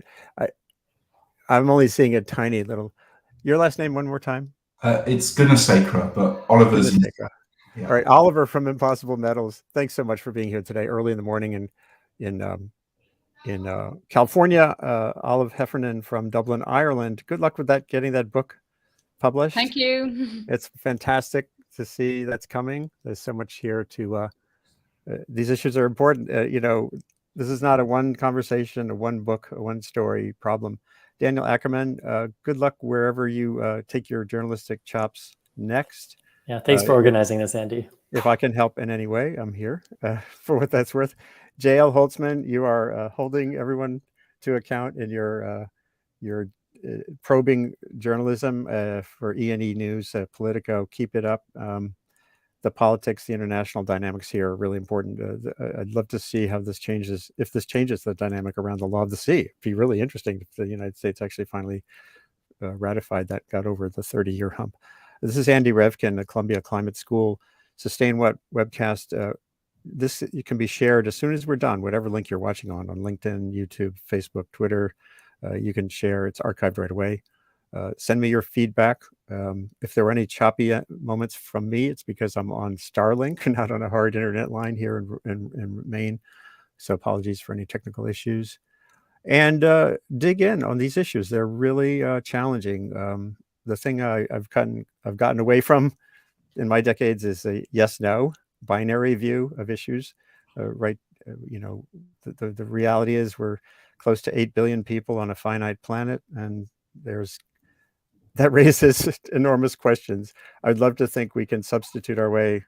I'm only seeing a tiny little. Your last name one more time? It's Gunasacra, but Oliver's. Yeah. All right, Oliver from Impossible Metals. Thanks so much for being here today, early in the morning in California. Olive Heffernan from Dublin, Ireland. Good luck with getting that book published. Thank you. It's fantastic to see that's coming. There's so much here to, these issues are important. You know, this is not a one conversation, a one book, a one story problem. Daniel Ackerman, good luck wherever you take your journalistic chops next. Yeah, thanks for organizing this, Andy. If I can help in any way, I'm here for what that's worth. Jael Holzman, you are holding everyone to account in your probing journalism for E&E News, Politico. Keep it up. The politics, the international dynamics here are really important. I'd love to see how this changes, if this changes the dynamic around the law of the sea. It'd be really interesting if the United States actually finally ratified that, got over the 30-year hump. This is Andy Revkin, the Columbia Climate School Sustain What webcast. This can be shared as soon as we're done, whatever link you're watching on LinkedIn, YouTube, Facebook, Twitter. You can share. It's archived right away. Send me your feedback. If there were any choppy moments from me, it's because I'm on Starlink, not on a hard internet line here in Maine. So apologies for any technical issues. And dig in on these issues. They're really challenging. The thing I've gotten away from in my decades is a yes/no binary view of issues. Right? You know, the reality is we're close to 8 billion people on a finite planet, and that raises enormous questions. I'd love to think we can substitute our way,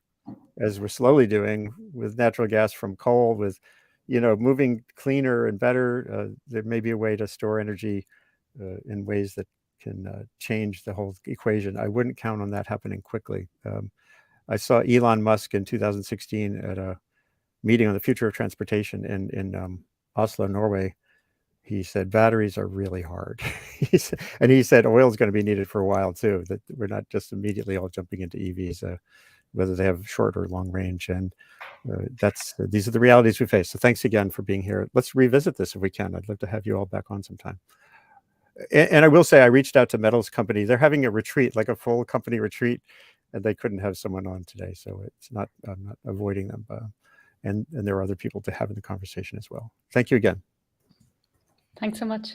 as we're slowly doing, with natural gas from coal, with, you know, moving cleaner and better. There may be a way to store energy in ways that can change the whole equation. I wouldn't count on that happening quickly. I saw Elon Musk in 2016 at a meeting on the future of transportation in Oslo, Norway. He said batteries are really hard. And he said oil is going to be needed for a while too, that we're not just immediately all jumping into EVs, whether they have short or long range. And these are the realities we face. So thanks again for being here. Let's revisit this if we can. I'd love to have you all back on sometime. And I will say, I reached out to Metals Company. They're having a retreat, like a full company retreat, and they couldn't have someone on today. So it's not, I'm not avoiding them. And there are other people to have in the conversation as well. Thank you again. Thanks so much.